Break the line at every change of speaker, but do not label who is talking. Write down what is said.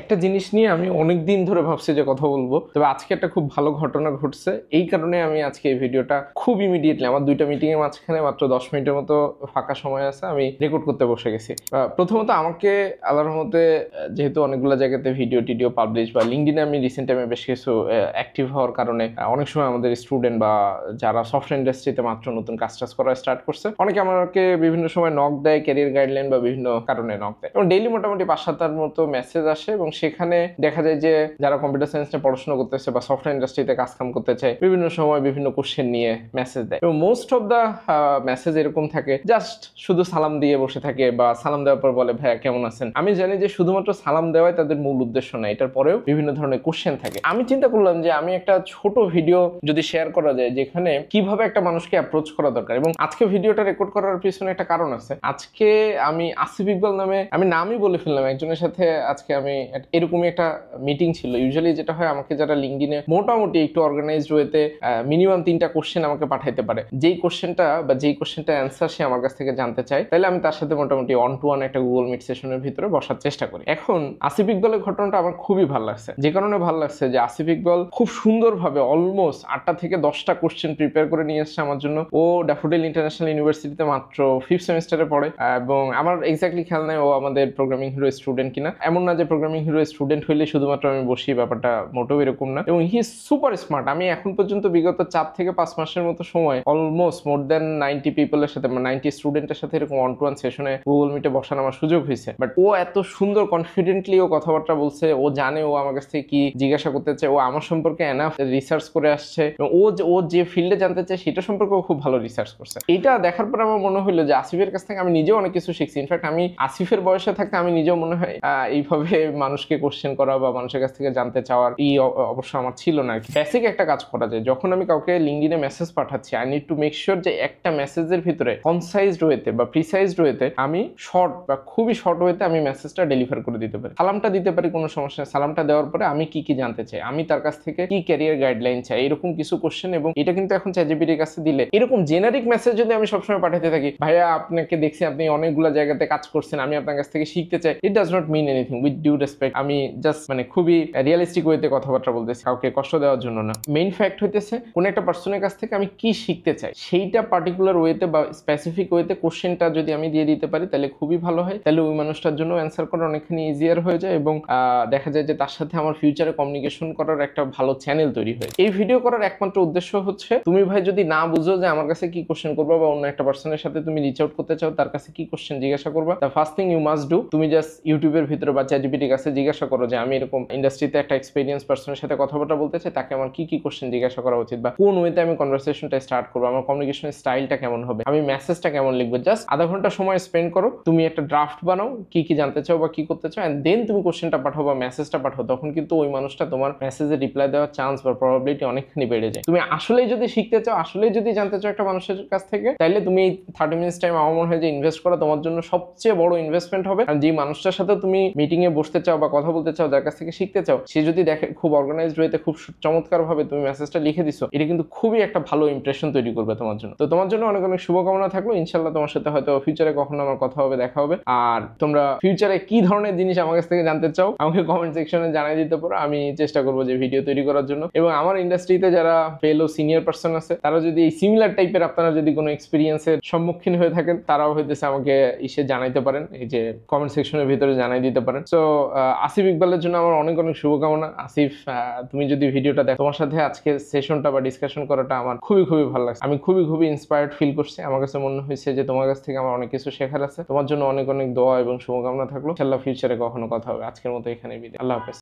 একটা জিনিস নিয়ে আমি অনেক দিন ধরে ভাবছি যে কথা বলবো, তবে আজকে একটা খুব ভালো ঘটনা ঘটছে। এই কারণে আমি আজকে এই ভিডিওটা খুব ইমিডিয়েটলি, আমার দুইটা মিটিং এর মাঝখানে মাত্র 10 মিনিটের মতো ফাঁকা সময় আছে, আমি রেকর্ড করতে বসে গেছি। প্রথমত আমাকে আল্লাহর রহমতে যেহেতু অনেকগুলো জায়গাতে ভিডিও টিডিও পাবলিশ বা লিঙ্কডইনে আমি রিসেন্ট টাইমে বেশ কিছু অ্যাক্টিভ হওয়ার কারণে অনেক সময় আমাদের স্টুডেন্ট বা যারা সফটওয়্যার ইন্ডাস্ট্রিতে মাত্র নতুন কাজ করা স্টার্ট করছে, অনেকে আমাকে বিভিন্ন সময় নক দেয়, ক্যারিয়ার গাইডলাইন বা বিভিন্ন কারণে নক দেয়, এবং ডেইলি মোটামুটি 5-7টার মতো মেসেজ আসে। এবং সেখানে দেখা যায় যে যারা কম্পিউটার সায়েন্স নিয়ে পড়াশোনা করতেছে বা সফটওয়্যার ইন্ডাস্ট্রিতে কাম করতে চায়, বিভিন্ন সময় বিভিন্ন কোশ্চেন নিয়ে মেসেজ দেয়। এবং মোস্ট অফ দা মেসেজ এরকম থাকে, জাস্ট শুধু সালাম দিয়ে বসে থাকে বা সালাম দেওয়ার পর বলে ভাইয়া কেমন আছেন। আমি জানি যে শুধুমাত্র সালাম দেওয়াই তাদের মূল উদ্দেশ্য না, এটার পরেও বিভিন্ন ধরনের কোশ্চেন থাকে। আমি চিন্তা করলাম যে আমি একটা ছোট ভিডিও যদি শেয়ার করা যায় যেখানে কিভাবে একটা মানুষকে অ্যাপ্রোচ করা দরকার। এবং আজকে ভিডিওটা রেকর্ড করার পিছনে একটা কারণ আছে। আজকে আমি আসিফ ইকবাল নামে, আমি নামই বলে ফেললাম, একজনের সাথে আজকে আমি এরকমই একটা মিটিং ছিল। ইউজুয়ালি যেটা হয়, আমাকে যারা লিঙ্কডইনে মোটামুটি একটু অর্গানাইজড ওয়েতে মিনিমাম 3টা কোশ্চেন আমাকে পাঠাইতে পারে, যেই কোশ্চেনটা বা যেই কোশ্চেনটা অ্যান্সার সে আমার কাছ থেকে জানতে চায়, তাহলে আমি তার সাথে মোটামুটি 1-to-1 একটা গুগল মিট সেশনের ভিতরে বসার চেষ্টা করি। এখন আসিফ ইকবালের ঘটনাটা আমার খুবই ভালো লাগছে। যে কারণে ভালো লাগছে যে আসিফ ইকবাল খুব সুন্দরভাবে অলমোস্ট 8টা থেকে 10টা কোশ্চেন প্রিপেয়ার করে নিয়ে এসছে আমার জন্য। ও ড্যাফোডিল ইন্টারন্যাশনাল ইউনিভার্সিটিতে মাত্র 5th সেমিস্টারে পড়ে, এবং আমার এক্স্যাক্টলি খেয়াল নাই ও আমাদের প্রোগ্রামিং হিরো স্টুডেন্ট কিনা। এমন না যে প্রোগ্রামিং হিরো স্টুডেন্ট হইলে শুধুমাত্র আমি বসি, ব্যাপারটা মোটেও এরকম না। এবং হি ইজ সুপার স্মার্ট। আমি এখন পর্যন্ত বিগত 4 থেকে 5 মাসের মতো সময় অলমোস্ট মোর দ্যান 90 পিপলের সাথে, 90 স্টুডেন্টের সাথে এরকম 1-to-1 সেশনে গুগল মিটে বসার আমার সুযোগ হয়েছে। বাট ও এত সুন্দর কনফিডেন্টলি ও কথাবার্তা বলছে, ও জানে ও আমার কাছ থেকে কি জিজ্ঞাসা করতে চায়, ও আমার সম্পর্কে এনাফ রিসার্চ করে আসছে, এবং ও যে ফিল্ডে জানতে চায় সেটা সম্পর্কে ও খুব ভালো রিসার্চ করছে। এটা দেখার পর আমার মনে হলো যে আসিফের কাছ থেকে আমি নিজেও অনেক কিছু শিখছি। ইনফ্যাক্ট আমি আসিফের বয়সে থাকতে আমি নিজেও মনে হয় এইভাবে মানুষকে কোশ্চেন করা বা মানুষের কাছ থেকে জানতে চাওয়ার অবশ্য আমার ছিল না। বেসিক একটা কাজ করা যায়, যখন আমি কাউকে লিঙ্কডইনে মেসেজ পাঠাচ্ছি, I need to make sure যে একটা মেসেজের ভিতরে কনসাইজড ওয়েতে বা প্রিসাইজড ওয়েতে আমি শর্ট বা খুবই শর্ট ওয়েতে আমি মেসেজটা ডেলিভার করে দিতে পারি। সালামটা দিতে পারি, কোনো সমস্যা নেই। সালামটা দেওয়ার পরে আমি কি কি জানতে চাই, আমি তার কাছ থেকে কি ক্যারিয়ার গাইডলাইন চাই, এরকম কিছু কোশ্চেন। এবং এটা কিন্তু এখন চ্যাটজিপিটির কাছে দিলে, এরকম জেনারিক মেসেজ যদি আমি সবসময় পাঠাতে থাকি, ভাইয়া আপনাকে দেখছি আপনি অনেকগুলো জায়গাতে কাজ করছেন, আমি আপনার কাছ থেকে শিখতে চাই, it does not mean anything. With due respect, আমি জাস্ট খুবই রিয়েলিস্টিক ওয়েতে কথাবার্তা বলতেছি, কাউকে কষ্ট দেওয়ার জন্য না। মেইন ফ্যাক্ট হইতেছে কোন একটা পার্সনের কাছ থেকে আমি কি শিখতে চাই সেইটা পার্টিকুলার ওয়েতে বা স্পেসিফিক ওয়েতে কোশ্চেনটা যদি আমি দিয়ে দিতে পারি, তাহলে খুবই ভালো হয়। তাহলে ওই মানুষটার জন্য অ্যান্সার করা অনেকখানি ইজিয়ার হয়ে যায়, এবং দেখা যায় যে তার সাথে আমার ফিউচারে কমিউনিকেশন করার একটা ভালো চ্যানেল তৈরি হয়। এই ভিডিও করার একমাত্র উদ্দেশ্য হচ্ছে, তুমি ভাই যদি না বুঝো যে আমার কাছে কি কোশ্চেন করবা বা অন্য একটা পার্সনের সাথে তুমি রিচ আউট করতে চাও, তার কাছে কি কোশ্চেন জিজ্ঞাসা করবা, the first thing you must do, তুমি জাস্ট ইউটিউবের ভিতরে বা চ্যাটজিপিটির কাছে জিজ্ঞাসা করো যে আমি এরকম ইন্ডাস্ট্রিতে একটা এক্সপেরিয়েন্স পার্সনের সাথে কথাবার্তা বলতে চাই, তাকে আমার কি কি কোশ্চেন জিজ্ঞাসা করা উচিত, বা কোন ওয়েতে আমি কনভারসেশনটা স্টার্ট করবো, আমার কমিউনিকেশন স্টাইলটা কেমন হবে, আমি মেসেজটা কেমন লিখবো। জাস্ট আধা ঘন্টা সময় স্পেন্ড করো, তুমি একটা ড্রাফট বানাও, কি কি জানতে চাও বা কি করতে চাও, এন্ড দেন তুমি কোশ্চেনটা পাঠাও বা মেসেজটা পাঠাও। তখন কিন্তু ওই মানুষটা তোমার মেসেজে রিপ্লাই দেওয়ার চান্স বা প্রবাবিলিটি অনেকখানি বেড়ে যায়। তুমি আসলেই যদি শিখতে চাও, আসলেই যদি জানতে চাও একটা মানুষের কাছ থেকে, তাহলে তুমি এই 30 মিনিটস টাইম আমার মনে হয় যে ইনভেস্ট করা তোমার জন্য সবচেয়ে বড় ইনভেস্টমেন্ট হবে। আর যে মানুষটার সাথে তুমি মিটিং এ বসতে চাও বা কথা বলতে চাও, যার কাছ থেকে শিখতে চাও, সে যদি দেখে খুব অর্গানাইজড ওয়েতে খুব চমৎকার ভাবে তুমি মেসেজটা লিখে দিছো, এটা কিন্তু খুবই একটা ভালো ইমপ্রেশন তৈরি করবে তোমার জন্য। তো তোমার জন্য অনেক অনেক শুভকামনা থাকলো। ইনশাআল্লাহ তোমার সাথে হয়তো ফিউচারে কখনো আমার কথা হবে, দেখা হবে। আর তোমরা ফিউচারে কি ধরনের জিনিস আমার কাছ থেকে জানতে চাও আমাকে কমেন্ট সেকশনে জানাই দিতে পারো। আমি চেষ্টা করবো যে ভিডিও তৈরি করার জন্য। এবং আমার ইন্ডাস্ট্রিতে যারা ফেলো সিনিয়র পার্সন আছে, তারা যদি এই সিমিলার টাইপের আপনারা যদি কোনো এক্সপিরিয়েন্সের সম্মুখীন হয়ে থাকেন, তারাও হইতেছে আমাকে জানাইতে পারেন, এই যে কমেন্ট সেকশনের ভিতরে জানাই দিতে পারেন। সো আসিফ ইকবালের জন্য আমার অনেক অনেক শুভকামনা। আসিফ, তুমি যদি ভিডিওটা দেখো, তোমার সাথে আজকে সেশনটা বা ডিসকাশন করাটা আমার খুবই খুবই ভালো লাগছে। আমি খুবই খুবই ইন্সপায়ার্ড ফিল করছি। আমার কাছে মনে হয়েছে যে তোমার কাছ থেকে আমার অনেক কিছু শেখার আছে। তোমার জন্য অনেক অনেক দোয়া এবং শুভকামনা থাকলো। ইনশাআল্লাহ ফিউচারে কখনো কথা হবে। আজকের মতো এখানে বিদায়। আল্লাহ হাফেজ।